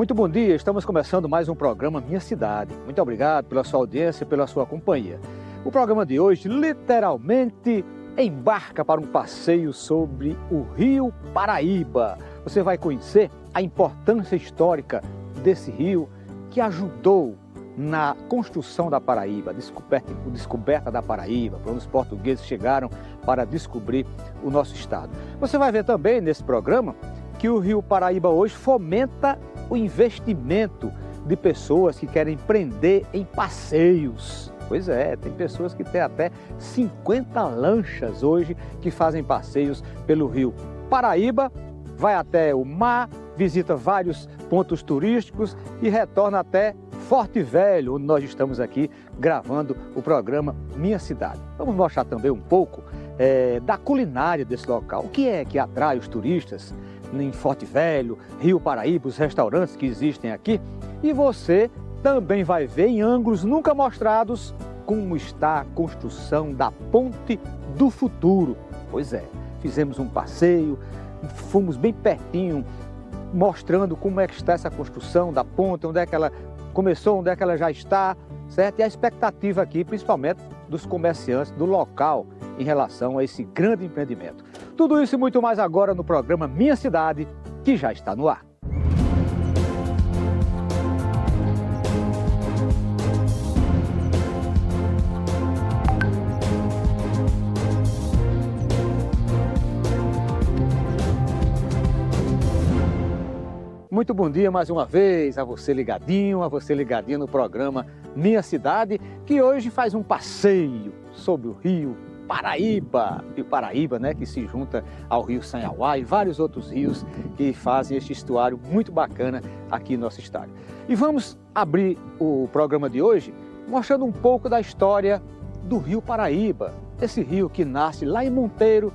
Muito bom dia, estamos começando mais um programa Minha Cidade. Muito obrigado pela sua audiência e pela sua companhia. O programa de hoje literalmente embarca para um passeio sobre o Rio Paraíba. Você vai conhecer a importância histórica desse rio que ajudou na construção da Paraíba, descoberta da Paraíba, quando os portugueses chegaram para descobrir o nosso estado. Você vai ver também nesse programa que o Rio Paraíba hoje fomenta o investimento de pessoas que querem empreender em passeios. Pois é, tem pessoas que têm até 50 lanchas hoje que fazem passeios pelo Rio Paraíba, vai até o mar, visita vários pontos turísticos e retorna até Forte Velho, onde nós estamos aqui gravando o programa Minha Cidade. Vamos mostrar também um pouco da culinária desse local. O que é que atrai os turistas em Forte Velho, Rio Paraíba, os restaurantes que existem aqui. E você também vai ver em ângulos nunca mostrados como está a construção da Ponte do Futuro. Pois é, fizemos um passeio, fomos bem pertinho, mostrando como é que está essa construção da ponte, onde é que ela começou, onde é que ela já está, certo? E a expectativa aqui, principalmente dos comerciantes do local, em relação a esse grande empreendimento. Tudo isso e muito mais agora no programa Minha Cidade, que já está no ar. Muito bom dia mais uma vez a você ligadinho no programa Minha Cidade, que hoje faz um passeio sobre o Rio Paraíba, Rio Paraíba, né, que se junta ao Rio Sanhauá e vários outros rios que fazem este estuário muito bacana aqui no nosso estado. E vamos abrir o programa de hoje mostrando um pouco da história do Rio Paraíba, esse rio que nasce lá em Monteiro,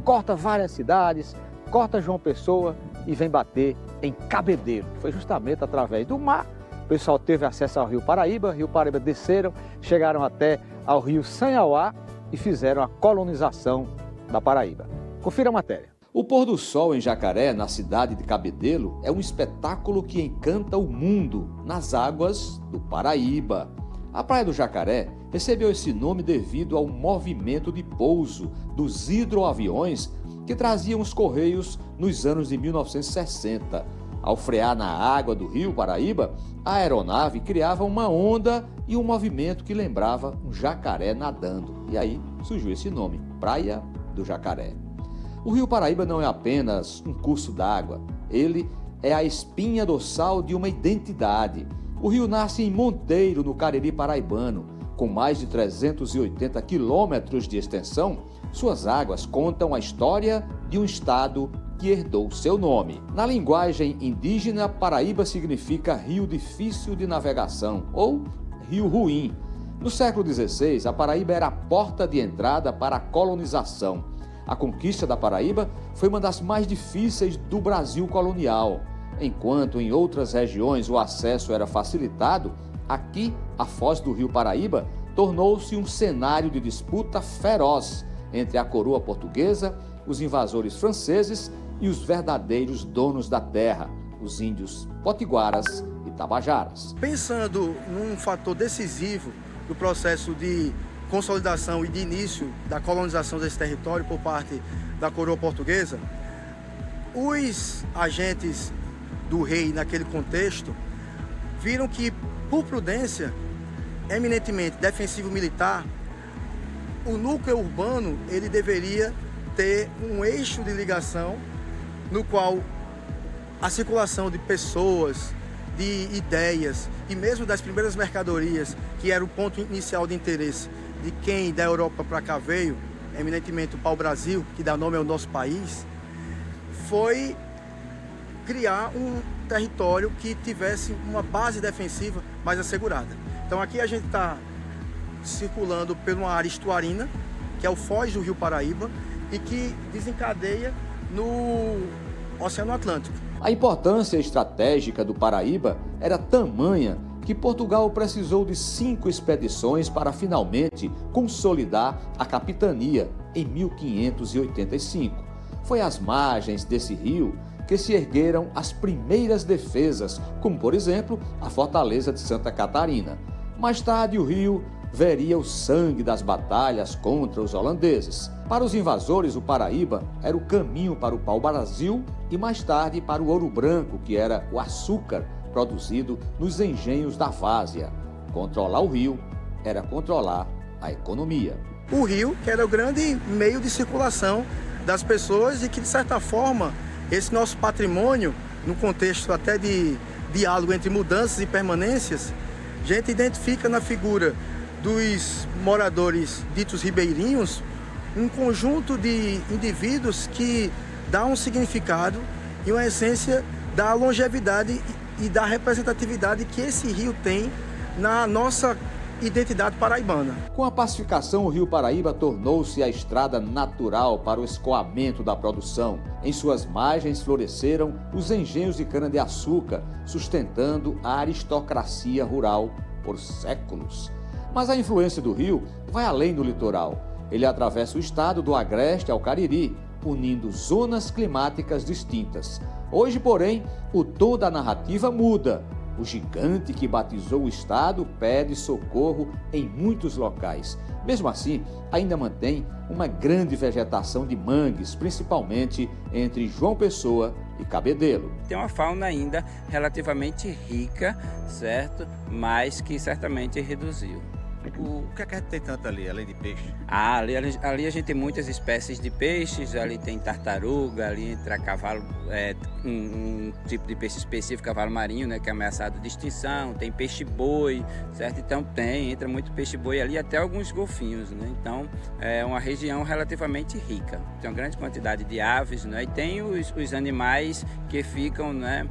corta várias cidades, corta João Pessoa e vem bater em Cabedelo. Foi justamente através do mar. O pessoal teve acesso ao Rio Paraíba desceram, chegaram até ao Rio Sanhauá e fizeram a colonização da Paraíba. Confira a matéria. O pôr do sol em Jacaré, na cidade de Cabedelo, é um espetáculo que encanta o mundo nas águas do Paraíba. A Praia do Jacaré recebeu esse nome devido ao movimento de pouso dos hidroaviões que traziam os correios nos anos de 1960. Ao frear na água do Rio Paraíba, a aeronave criava uma onda e um movimento que lembrava um jacaré nadando. E aí surgiu esse nome, Praia do Jacaré. O Rio Paraíba não é apenas um curso d'água, ele é a espinha dorsal de uma identidade. O rio nasce em Monteiro, no Cariri paraibano. Com mais de 380 quilômetros de extensão, suas águas contam a história de um estado que herdou seu nome. Na linguagem indígena, Paraíba significa rio difícil de navegação ou rio ruim. No século XVI, a Paraíba era a porta de entrada para a colonização. A conquista da Paraíba foi uma das mais difíceis do Brasil colonial. Enquanto em outras regiões o acesso era facilitado, aqui a foz do Rio Paraíba tornou-se um cenário de disputa feroz entre a coroa portuguesa, os invasores franceses e os verdadeiros donos da terra, os índios potiguaras e tabajaras. Pensando num fator decisivo do processo de consolidação e de início da colonização desse território por parte da coroa portuguesa, os agentes do rei naquele contexto viram que, por prudência, eminentemente defensivo-militar, o núcleo urbano ele deveria ter um eixo de ligação no qual a circulação de pessoas, de ideias e mesmo das primeiras mercadorias, que era o ponto inicial de interesse de quem da Europa para cá veio, eminentemente o pau-brasil, que dá nome ao nosso país, foi criar um território que tivesse uma base defensiva mais assegurada. Então aqui a gente está circulando por uma área estuarina, que é o foz do Rio Paraíba, e que desencadeia no Oceano Atlântico. A importância estratégica do Paraíba era tamanha que Portugal precisou de 5 expedições para finalmente consolidar a capitania em 1585. Foi às margens desse rio que se ergueram as primeiras defesas, como por exemplo a Fortaleza de Santa Catarina. Mais tarde o rio veria o sangue das batalhas contra os holandeses. Para os invasores, o Paraíba era o caminho para o pau-brasil e mais tarde para o ouro branco, que era o açúcar produzido nos engenhos da várzea. Controlar o rio era controlar a economia. O rio, que era o grande meio de circulação das pessoas e que, de certa forma, esse nosso patrimônio, no contexto até de diálogo entre mudanças e permanências, a gente identifica na figura dos moradores ditos ribeirinhos um conjunto de indivíduos que dá um significado e uma essência da longevidade e da representatividade que esse rio tem na nossa identidade paraibana. Com a pacificação, o rio Paraíba tornou-se a estrada natural para o escoamento da produção. Em suas margens floresceram os engenhos de cana-de-açúcar, sustentando a aristocracia rural por séculos. Mas a influência do rio vai além do litoral. Ele atravessa o estado do Agreste ao Cariri, unindo zonas climáticas distintas. Hoje, porém, o tom da narrativa muda. O gigante que batizou o estado pede socorro em muitos locais. Mesmo assim, ainda mantém uma grande vegetação de mangues, principalmente entre João Pessoa e Cabedelo. Tem uma fauna ainda relativamente rica, certo? Mas que certamente reduziu. O que é que a gente tem tanto ali, além de peixe? Ali a gente tem muitas espécies de peixes, ali tem tartaruga, ali entra cavalo, um tipo de peixe específico, cavalo marinho, né, que é ameaçado de extinção, tem peixe-boi, certo? Então entra muito peixe-boi ali, até alguns golfinhos, né? Então é uma região relativamente rica, tem uma grande quantidade de aves, né? E tem os animais que ficam, né,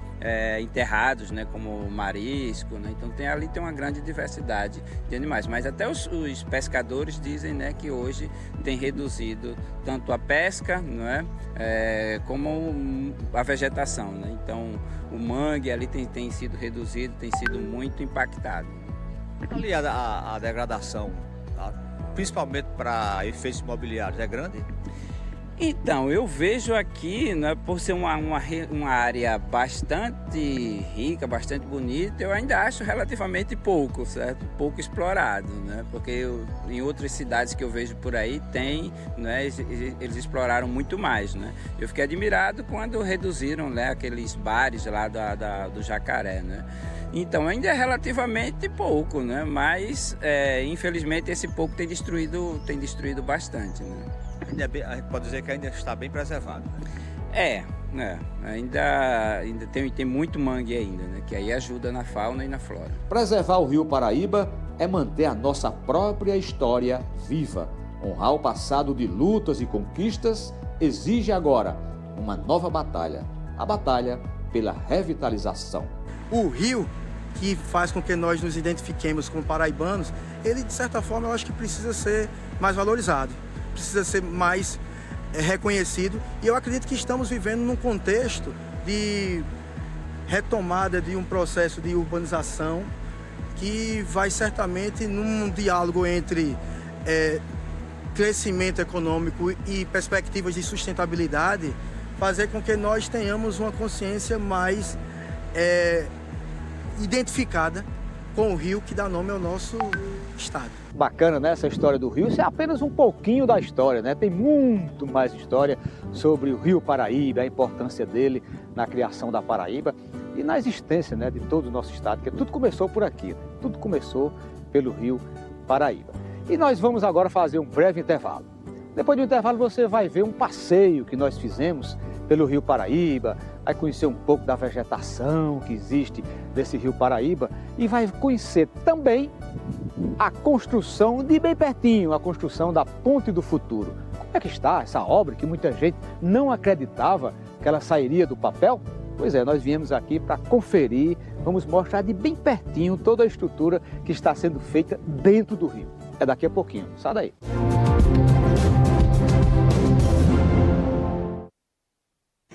enterrados, né, como o marisco, né? Então ali tem uma grande diversidade de animais, mas até os pescadores dizem, né, que hoje tem reduzido tanto a pesca, não é, como a vegetação, né? Então o mangue ali tem sido reduzido, tem sido muito impactado. Ali a degradação, principalmente para efeitos imobiliários, é grande? Então, eu vejo aqui, né, por ser uma área bastante rica, bastante bonita, eu ainda acho relativamente pouco, certo? Pouco explorado, né? Porque em outras cidades que eu vejo por aí tem, né, eles exploraram muito mais, né? Eu fiquei admirado quando reduziram, né, aqueles bares lá do Jacaré, né? Então ainda é relativamente pouco, né? Mas infelizmente esse pouco tem destruído bastante, né? A gente pode dizer que ainda está bem preservado, né? Ainda tem muito mangue ainda, né? Que aí ajuda na fauna e na flora. Preservar o rio Paraíba é manter a nossa própria história viva. Honrar o passado de lutas e conquistas exige agora uma nova batalha, a batalha pela revitalização. O rio, que faz com que nós nos identifiquemos como paraibanos, ele de certa forma eu acho que precisa ser mais valorizado, precisa ser mais reconhecido, e eu acredito que estamos vivendo num contexto de retomada de um processo de urbanização que vai certamente num diálogo entre crescimento econômico e perspectivas de sustentabilidade fazer com que nós tenhamos uma consciência mais identificada com o rio que dá nome ao nosso estado. Bacana, né, essa história do rio. Isso é apenas um pouquinho da história, né? Tem muito mais história sobre o rio Paraíba, a importância dele na criação da Paraíba e na existência, né, de todo o nosso estado, porque tudo começou por aqui, né? Tudo começou pelo rio Paraíba. E nós vamos agora fazer um breve intervalo. Depois do intervalo você vai ver um passeio que nós fizemos pelo rio Paraíba, vai conhecer um pouco da vegetação que existe desse rio Paraíba e vai conhecer também a construção de bem pertinho, a construção da Ponte do Futuro. Como é que está essa obra que muita gente não acreditava que ela sairia do papel? Pois é, nós viemos aqui para conferir, vamos mostrar de bem pertinho toda a estrutura que está sendo feita dentro do rio. É daqui a pouquinho, sai daí.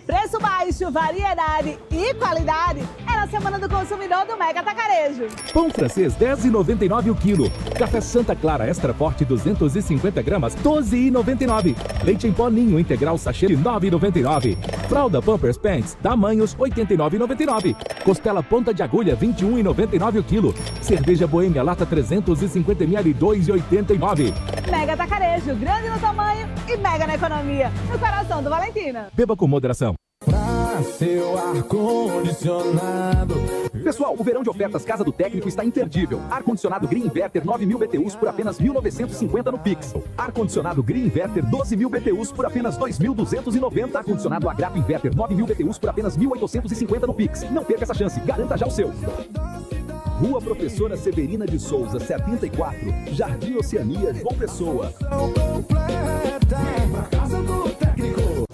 Preço baixo. baixo, variedade e qualidade é na Semana do Consumidor do Mega Atacarejo. Pão francês, R$10,99 o quilo. Café Santa Clara Extra Forte, 250 gramas, R$12,99. Leite em pó Ninho Integral Sachê, R$9,99. Fralda Pampers Pants, tamanhos, R$89,99. Costela Ponta de Agulha, R$21,99 o quilo. Cerveja Boêmia Lata 350 ml, R$2,89. Mega Atacarejo, grande no tamanho e mega na economia. No coração do Valentina. Beba com moderação. Pra seu ar-condicionado. Pessoal, o verão de ofertas Casa do Técnico está imperdível. Ar-condicionado Green Inverter 9.000 BTUs por apenas 1.950 no Pix. Ar-condicionado Green Inverter 12.000 BTUs por apenas 2.290. Ar-condicionado Agrato Inverter 9.000 BTUs por apenas 1.850 no Pix. Não perca essa chance, garanta já o seu. Rua Professora Severina de Souza, 74, Jardim Oceania, João Pessoa. Vem pra Casa do Técnico.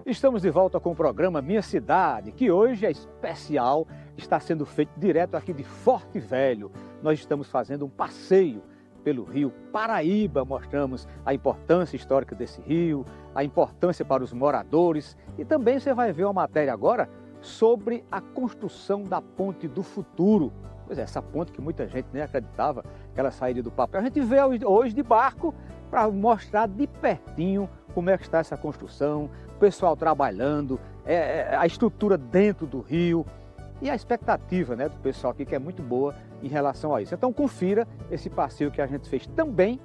Estamos de volta com o programa Minha Cidade, que hoje é especial, está sendo feito direto aqui de Forte Velho. Nós estamos fazendo um passeio pelo rio Paraíba, mostramos a importância histórica desse rio, a importância para os moradores e também você vai ver uma matéria agora sobre a construção da Ponte do Futuro. Pois é, essa ponte que muita gente nem acreditava que ela sairia do papel. A gente vê hoje de barco para mostrar de pertinho como é que está essa construção, o pessoal trabalhando, a estrutura dentro do rio e a expectativa, né, do pessoal aqui que é muito boa em relação a isso. Então confira esse passeio que a gente fez também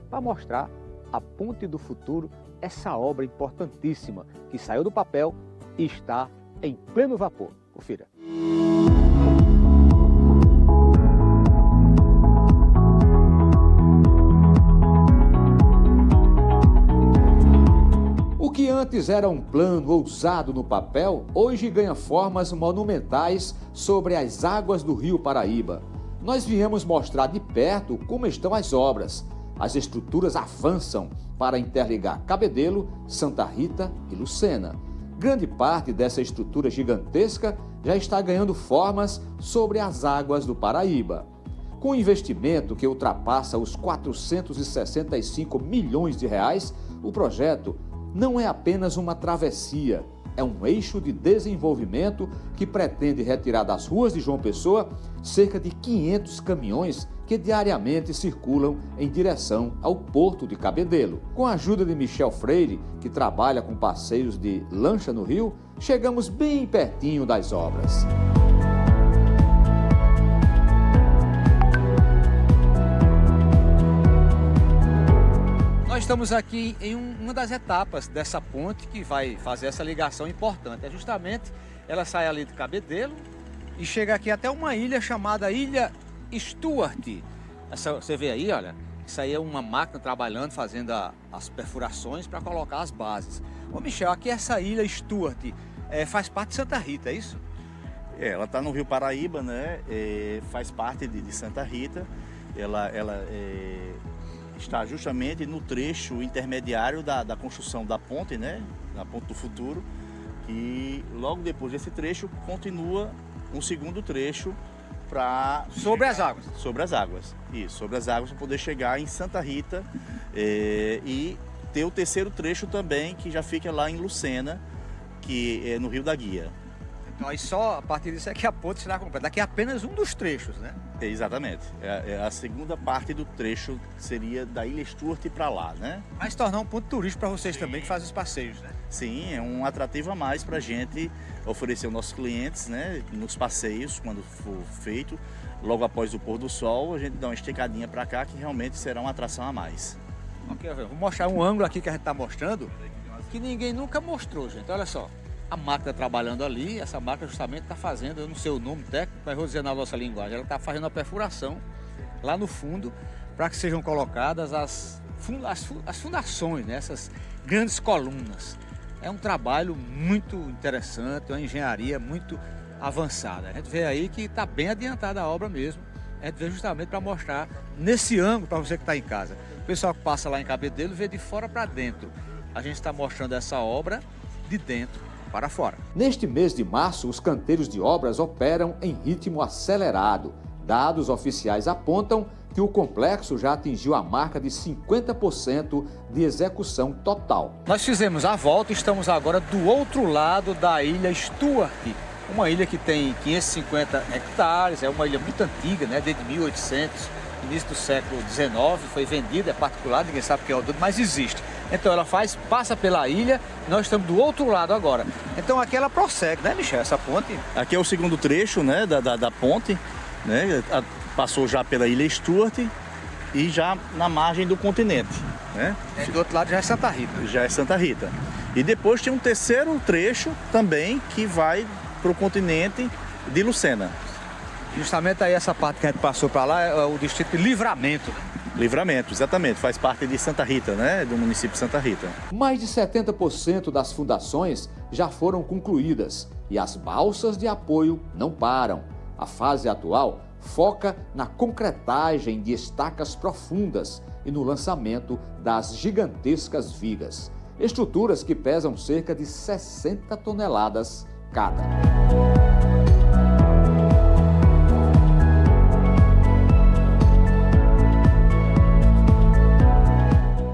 para mostrar a Ponte do Futuro, essa obra importantíssima que saiu do papel e está em pleno vapor. Confira. O que antes era um plano ousado no papel, hoje ganha formas monumentais sobre as águas do rio Paraíba. Nós viemos mostrar de perto como estão as obras. As estruturas avançam para interligar Cabedelo, Santa Rita e Lucena. Grande parte dessa estrutura gigantesca já está ganhando formas sobre as águas do Paraíba. Com um investimento que ultrapassa os 465 milhões de reais, o projeto não é apenas uma travessia, é um eixo de desenvolvimento que pretende retirar das ruas de João Pessoa cerca de 500 caminhões que diariamente circulam em direção ao Porto de Cabedelo. Com a ajuda de Michel Freire, que trabalha com passeios de lancha no rio, chegamos bem pertinho das obras. Nós estamos aqui em uma das etapas dessa ponte que vai fazer essa ligação importante. É justamente, ela sai ali de Cabedelo e chega aqui até uma ilha chamada Ilha Stuart. Você vê aí, olha, isso aí é uma máquina trabalhando, fazendo as perfurações para colocar as bases. Ô Michel, aqui essa Ilha Stuart faz parte de Santa Rita, é isso? Ela está no Rio Paraíba, né? Faz parte de Santa Rita. Ela está justamente no trecho intermediário da construção da ponte, né? Da Ponte do Futuro. E logo depois desse trecho continua um segundo trecho para... Sobre as águas. Sobre as águas, isso. Sobre as águas para poder chegar em Santa Rita e ter o terceiro trecho também, que já fica lá em Lucena, que é no Rio da Guia. Então aí só a partir disso é que a ponte será completa. Daqui é apenas um dos trechos, né? Exatamente. A segunda parte do trecho seria da Ilha Stuart para lá, né? Vai se tornar um ponto turístico para vocês também que fazem os passeios, né? Sim, é um atrativo a mais para a gente oferecer aos nossos clientes, né? Nos passeios, quando for feito, logo após o pôr do sol, a gente dá uma esticadinha para cá que realmente será uma atração a mais. Ok, vou mostrar um ângulo aqui que a gente está mostrando que ninguém nunca mostrou, gente. Olha só. A máquina trabalhando ali, essa máquina justamente está fazendo, eu não sei o nome técnico, mas vou dizer na nossa linguagem, ela está fazendo a perfuração lá no fundo para que sejam colocadas as fundações, né? Essas grandes colunas. É um trabalho muito interessante, uma engenharia muito avançada. A gente vê aí que está bem adiantada a obra mesmo. A gente vê justamente para mostrar nesse ângulo para você que está em casa. O pessoal que passa lá em Cabedelo vê de fora para dentro. A gente está mostrando essa obra de dentro para fora. Neste mês de março, os canteiros de obras operam em ritmo acelerado. Dados oficiais apontam que o complexo já atingiu a marca de 50% de execução total. Nós fizemos a volta e estamos agora do outro lado da ilha Stuart, uma ilha que tem 550 hectares, é uma ilha muito antiga, né? Desde 1800, início do século XIX, foi vendida, é particular, ninguém sabe o que é o dono, mas existe. Então ela passa pela ilha, nós estamos do outro lado agora. Então aqui ela prossegue, né, Michel, essa ponte? Aqui é o segundo trecho, né, da ponte, né? Passou já pela ilha Stuart e já na margem do continente, né? Do outro lado já é Santa Rita. Já é Santa Rita. E depois tem um terceiro trecho também que vai para o continente de Lucena. Justamente aí essa parte que a gente passou para lá é o distrito de Livramento. Livramento, exatamente, faz parte de Santa Rita, né? Do município de Santa Rita. Mais de 70% das fundações já foram concluídas e as balsas de apoio não param. A fase atual foca na concretagem de estacas profundas e no lançamento das gigantescas vigas, estruturas que pesam cerca de 60 toneladas cada.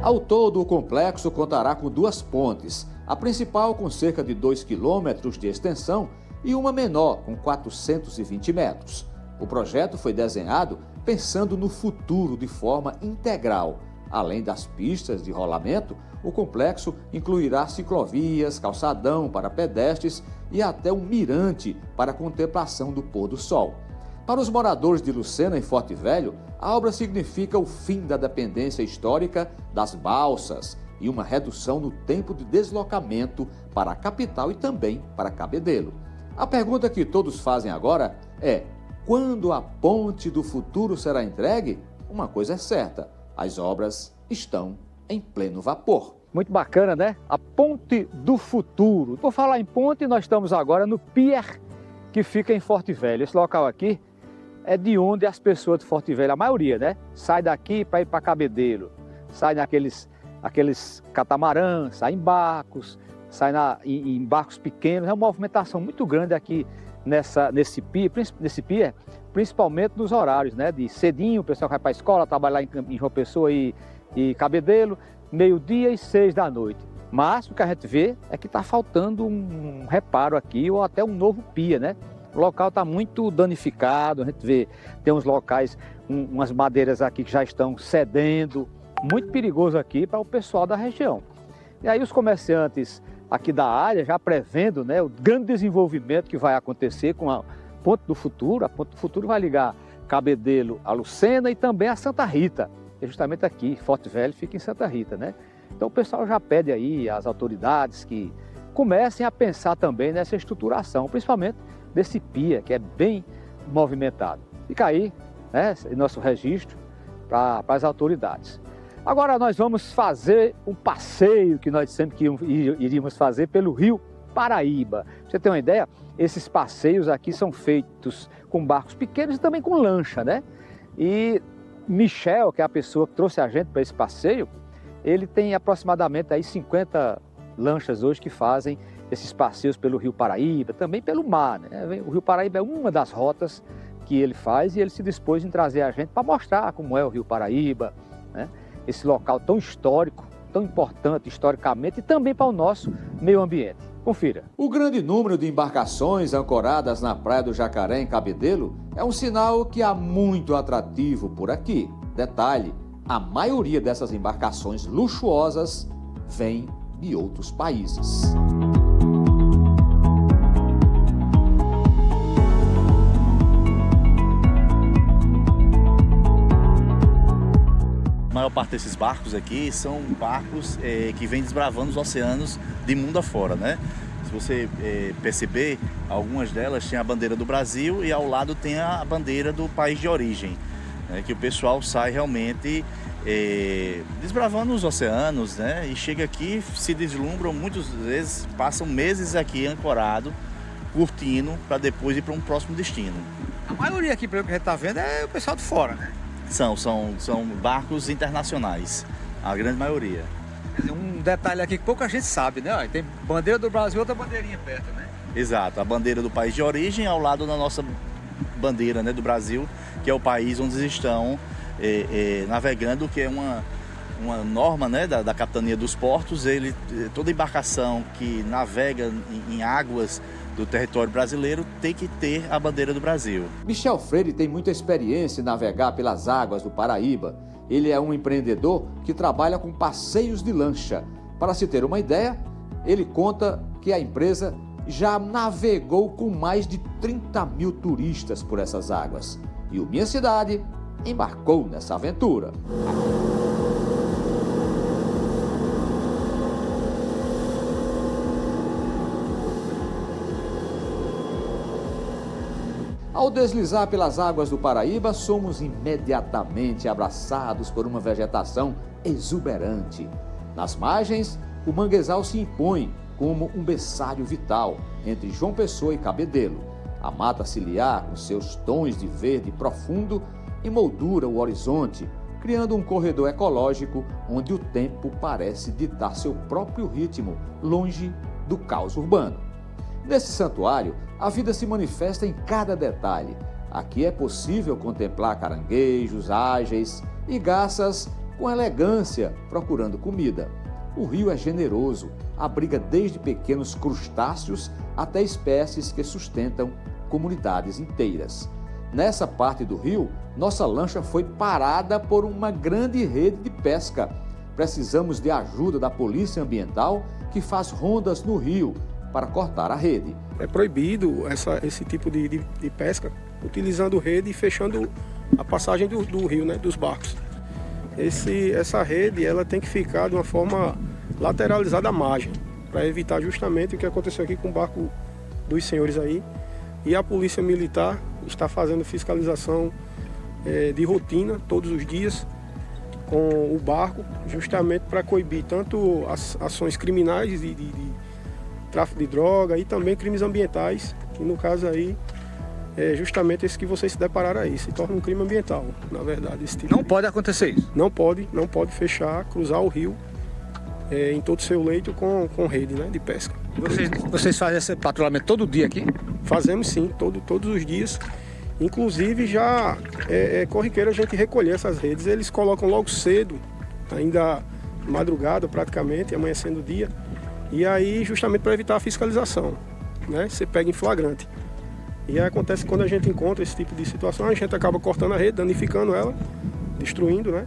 Ao todo, o complexo contará com 2 pontes, a principal com cerca de 2 quilômetros de extensão e uma menor com 420 metros. O projeto foi desenhado pensando no futuro de forma integral. Além das pistas de rolamento, o complexo incluirá ciclovias, calçadão para pedestres e até um mirante para a contemplação do pôr do sol. Para os moradores de Lucena e Forte Velho, a obra significa o fim da dependência histórica das balsas e uma redução no tempo de deslocamento para a capital e também para Cabedelo. A pergunta que todos fazem agora é: quando a ponte do futuro será entregue? Uma coisa é certa, as obras estão em pleno vapor. Muito bacana, né? A ponte do futuro. Por falar em ponte, nós estamos agora no pier que fica em Forte Velho. Esse local aqui é de onde as pessoas de Forte Velho, a maioria, né? Sai daqui para ir para Cabedelo, sai naqueles catamarãs, sai em barcos, sai em barcos pequenos. É uma movimentação muito grande aqui nesse pier, principalmente nos horários, né? De cedinho, o pessoal vai para a escola, trabalhar em João Pessoa e Cabedelo, meio-dia e 6 da noite. Mas o que a gente vê é que está faltando um reparo aqui ou até um novo pier, né? O local está muito danificado, a gente vê, tem uns locais, umas madeiras aqui que já estão cedendo, muito perigoso aqui para o pessoal da região. E aí os comerciantes aqui da área já prevendo, né, o grande desenvolvimento que vai acontecer com a Ponte do Futuro. A Ponte do Futuro vai ligar Cabedelo a Lucena e também a Santa Rita, que é justamente aqui, Forte Velho fica em Santa Rita, né? Então o pessoal já pede aí às autoridades que comecem a pensar também nessa estruturação, principalmente desse pier, que é bem movimentado. Fica aí, né, nosso registro para as autoridades. Agora nós vamos fazer um passeio que nós sempre iríamos fazer pelo Rio Paraíba. Pra você ter uma ideia, esses passeios aqui são feitos com barcos pequenos e também com lancha, né? E Michel, que é a pessoa que trouxe a gente para esse passeio, ele tem aproximadamente aí 50 lanchas hoje que fazem esses passeios pelo Rio Paraíba, também pelo mar, né? O Rio Paraíba é uma das rotas que ele faz e ele se dispôs em trazer a gente para mostrar como é o Rio Paraíba, né? Esse local tão histórico, tão importante historicamente e também para o nosso meio ambiente. Confira. O grande número de embarcações ancoradas na Praia do Jacaré, em Cabedelo, é um sinal que há muito atrativo por aqui. Detalhe, a maioria dessas embarcações luxuosas vem de outros países. A maior parte desses barcos aqui são barcos que vêm desbravando os oceanos de mundo afora, né? Se você perceber, algumas delas têm a bandeira do Brasil e ao lado tem a bandeira do país de origem, né? Que o pessoal sai realmente desbravando os oceanos, né? E chega aqui, se deslumbram, muitas vezes passam meses aqui ancorado, curtindo, para depois ir para um próximo destino. A maioria aqui, pelo que a gente está vendo, é o pessoal de fora, né? São barcos internacionais, a grande maioria. Um detalhe aqui que pouca gente sabe, né? Tem bandeira do Brasil e outra bandeirinha perto, né? Exato, a bandeira do país de origem ao lado da nossa bandeira, né, do Brasil, que é o país onde eles estão navegando, que é uma norma, né, da Capitania dos Portos. Toda embarcação que navega em águas do território brasileiro tem que ter a bandeira do Brasil. Michel Freire tem muita experiência em navegar pelas águas do Paraíba. Ele é um empreendedor que trabalha com passeios de lancha. Para se ter uma ideia, ele conta que a empresa já navegou com mais de 30 mil turistas por essas águas. E o Minha Cidade embarcou nessa aventura. Ao deslizar pelas águas do Paraíba, somos imediatamente abraçados por uma vegetação exuberante. Nas margens, o manguezal se impõe como um berçário vital entre João Pessoa e Cabedelo. A mata ciliar, com seus tons de verde profundo, emoldura o horizonte, criando um corredor ecológico onde o tempo parece ditar seu próprio ritmo, longe do caos urbano. Nesse santuário, a vida se manifesta em cada detalhe. Aqui é possível contemplar caranguejos ágeis e garças com elegância procurando comida. O rio é generoso, abriga desde pequenos crustáceos até espécies que sustentam comunidades inteiras. Nessa parte do rio, nossa lancha foi parada por uma grande rede de pesca. Precisamos de ajuda da Polícia Ambiental, que faz rondas no rio para cortar a rede. É proibido esse tipo de pesca, utilizando rede e fechando a passagem do rio, né, dos barcos. Essa rede ela tem que ficar de uma forma lateralizada à margem, para evitar justamente o que aconteceu aqui com o barco dos senhores aí. E a Polícia Militar está fazendo fiscalização de rotina todos os dias com o barco, justamente para coibir tanto as ações criminais de tráfico de droga e também crimes ambientais, que no caso aí é justamente esse que vocês se depararam aí, se torna um crime ambiental, na verdade. Esse tipo Não pode acontecer isso? Não pode fechar, cruzar o rio em todo o seu leito com rede, né, de pesca. Vocês fazem esse patrulhamento todo dia aqui? Fazemos sim, todos os dias. Inclusive já é corriqueiro a gente recolher essas redes. Eles colocam logo cedo, ainda madrugada praticamente, amanhecendo o dia. E aí justamente para evitar a fiscalização, né? Você pega em flagrante. E aí acontece que quando a gente encontra esse tipo de situação, a gente acaba cortando a rede, danificando ela, destruindo, né?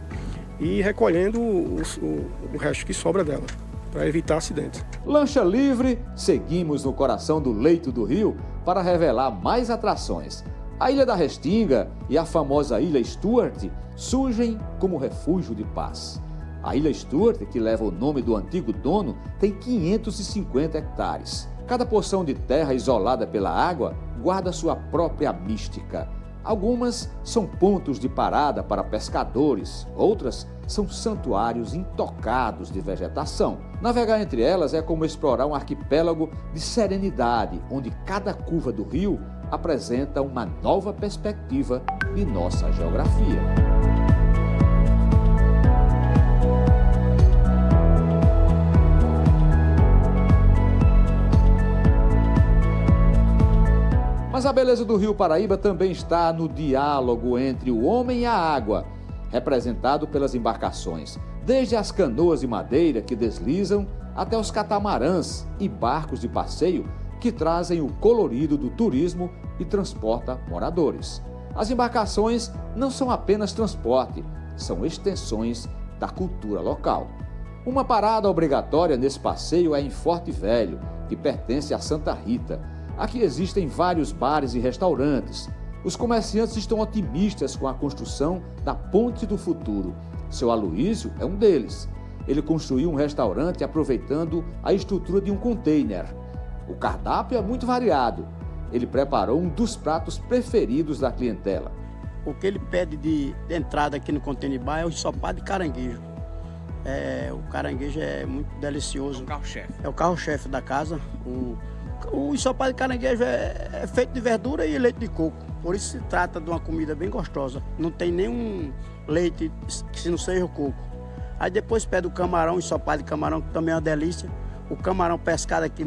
E recolhendo o resto que sobra dela, para evitar acidentes. Lancha livre, seguimos no coração do leito do rio para revelar mais atrações. A Ilha da Restinga e a famosa Ilha Stuart surgem como refúgio de paz. A Ilha Stuart, que leva o nome do antigo dono, tem 550 hectares. Cada porção de terra isolada pela água guarda sua própria mística. Algumas são pontos de parada para pescadores, outras são santuários intocados de vegetação. Navegar entre elas é como explorar um arquipélago de serenidade, onde cada curva do rio apresenta uma nova perspectiva de nossa geografia. Mas a beleza do Rio Paraíba também está no diálogo entre o homem e a água, representado pelas embarcações, desde as canoas de madeira que deslizam até os catamarãs e barcos de passeio que trazem o colorido do turismo e transporta moradores. As embarcações não são apenas transporte, são extensões da cultura local. Uma parada obrigatória nesse passeio é em Forte Velho, que pertence a Santa Rita. Aqui existem vários bares e restaurantes. Os comerciantes estão otimistas com a construção da Ponte do Futuro. Seu Aloísio é um deles. Ele construiu um restaurante aproveitando a estrutura de um container. O cardápio é muito variado. Ele preparou um dos pratos preferidos da clientela. O que ele pede de entrada aqui no Container Bar é o ensopado de caranguejo. O caranguejo é muito delicioso. O carro-chefe. É o carro-chefe da casa. O ensopado de caranguejo é feito de verdura e leite de coco. Por isso se trata de uma comida bem gostosa. Não tem nenhum leite que não seja o coco. Aí depois pede o camarão, ensopado de camarão, que também é uma delícia. o camarão pescado aqui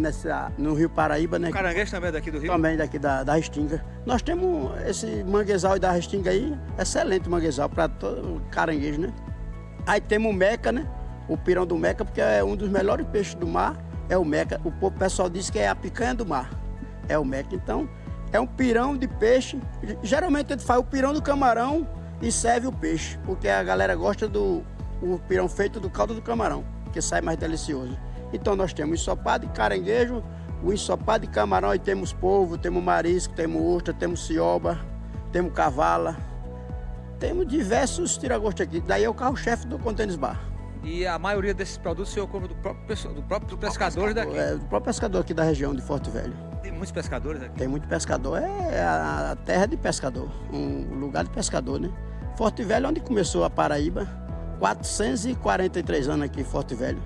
no Rio Paraíba, né? O caranguejo também é daqui do Rio? Também daqui da Restinga. Nós temos esse manguezal da Restinga aí, excelente manguezal para todo caranguejo, né? Aí temos o meca, né? O pirão do meca, porque é um dos melhores peixes do mar, é o meca. O pessoal diz que é a picanha do mar, é o meca. Então, é um pirão de peixe. Geralmente a gente faz o pirão do camarão e serve o peixe, porque a galera gosta do pirão feito do caldo do camarão, que sai mais delicioso. Então nós temos ensopado de caranguejo, o ensopado de camarão, aí temos polvo, temos marisco, temos ostra, temos cioba, temos cavala, temos diversos tiragostos aqui. Daí é o carro-chefe do Contêineres Bar. E a maioria desses produtos o senhor compra do próprio pescador daqui? É, do próprio pescador aqui da região de Forte Velho. Tem muitos pescadores aqui? Tem muito pescador, é a terra de pescador, um lugar de pescador, né? Forte Velho, onde começou a Paraíba, 443 anos aqui em Forte Velho.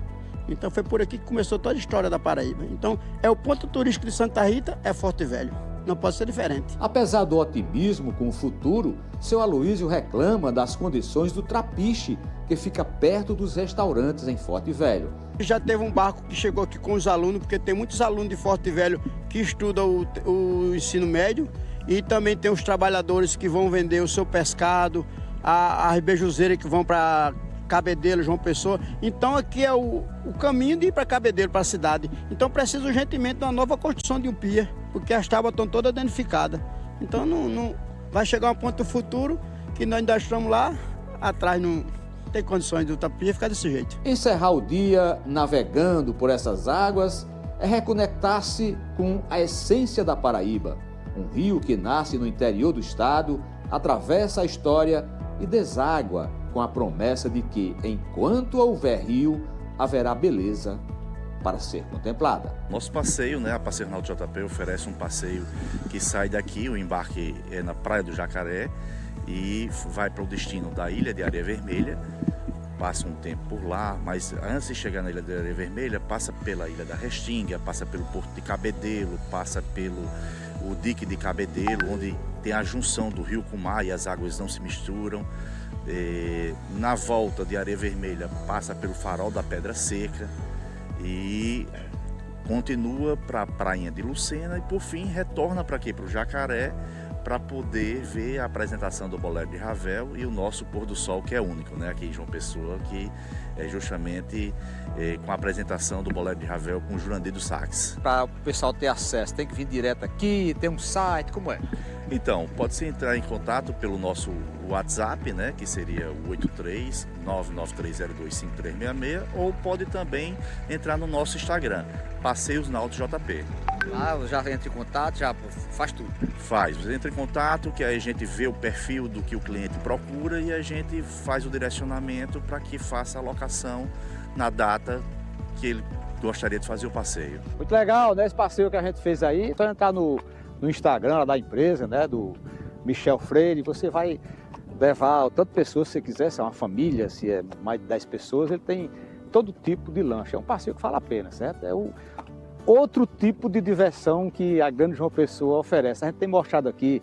Então foi por aqui que começou toda a história da Paraíba. Então é o ponto turístico de Santa Rita, é Forte Velho. Não pode ser diferente. Apesar do otimismo com o futuro, seu Aloísio reclama das condições do trapiche, que fica perto dos restaurantes em Forte Velho. Já teve um barco que chegou aqui com os alunos, porque tem muitos alunos de Forte Velho que estudam o ensino médio, e também tem os trabalhadores que vão vender o seu pescado, as beijuzeiras que vão para Cabedelo, João Pessoa. Então aqui é o caminho de ir para Cabedelo, para a cidade. Então precisa urgentemente de uma nova construção de um pia, porque as tábuas estão todas danificadas. Então não vai chegar um ponto futuro que nós ainda estamos lá atrás, não tem condições do pia ficar desse jeito. Encerrar o dia navegando por essas águas é reconectar-se com a essência da Paraíba, um rio que nasce no interior do estado, atravessa a história e deságua com a promessa de que, enquanto houver rio, haverá beleza para ser contemplada. Nosso passeio, né, a Passeio Náutico JP oferece um passeio que sai daqui, o embarque é na Praia do Jacaré e vai para o destino da Ilha de Areia Vermelha, passa um tempo por lá, mas antes de chegar na Ilha de Areia Vermelha, passa pela Ilha da Restinga, passa pelo Porto de Cabedelo, passa pelo o dique de Cabedelo, onde tem a junção do rio com o mar e as águas não se misturam. Na volta de Areia Vermelha passa pelo Farol da Pedra Seca e continua para a Prainha de Lucena e por fim retorna para aqui, para o Jacaré, para poder ver a apresentação do Bolero de Ravel e o nosso pôr do sol, que é único, né, aqui em João Pessoa, que é justamente com a apresentação do Bolero de Ravel com o Jurandir do Sax. Para o pessoal ter acesso, tem que vir direto aqui, tem um site, como é? Então, pode-se entrar em contato pelo nosso WhatsApp, né, que seria o 83-993025366, ou pode também entrar no nosso Instagram, Passeios Náutico JP. Lá já entra em contato, já faz tudo. Faz, você entra em contato, que aí a gente vê o perfil do que o cliente procura e a gente faz o direcionamento para que faça a alocação na data que ele gostaria de fazer o passeio. Muito legal, né, esse passeio que a gente fez aí. Então entrar no Instagram lá da empresa, né, do Michel Freire, você vai levar tanto pessoas se você quiser, se é uma família, se é mais de 10 pessoas, ele tem todo tipo de lanche. É um passeio que vale a pena, certo? É o outro tipo de diversão que a Grande João Pessoa oferece. A gente tem mostrado aqui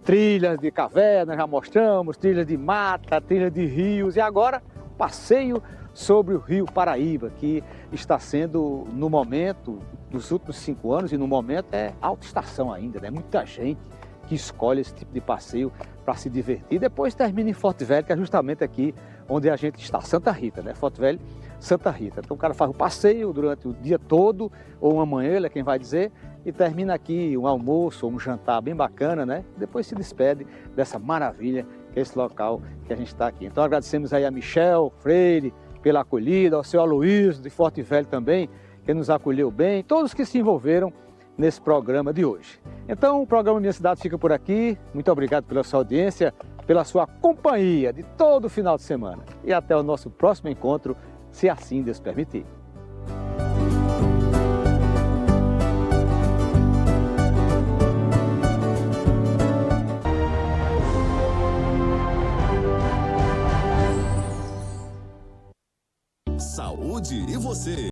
trilhas de cavernas, já mostramos, trilhas de mata, trilhas de rios e agora passeio sobre o Rio Paraíba, que está sendo, no momento, nos últimos 5 anos e no momento é alta estação ainda, né? Muita gente que escolhe esse tipo de passeio para se divertir. Depois termina em Forte Velho, que é justamente aqui onde a gente está, Santa Rita, né? Forte Velho, Santa Rita. Então o cara faz o passeio durante o dia todo, ou uma manhã, ele é quem vai dizer, e termina aqui um almoço ou um jantar bem bacana, né? Depois se despede dessa maravilha que é esse local que a gente está aqui. Então agradecemos aí a Michel Freire pela acolhida, ao seu Aloísio de Forte Velho também, que nos acolheu bem, todos que se envolveram nesse programa de hoje. Então o programa Minha Cidade fica por aqui. Muito obrigado pela sua audiência, pela sua companhia de todo final de semana. E até o nosso próximo encontro, se assim Deus permitir. Saúde e você.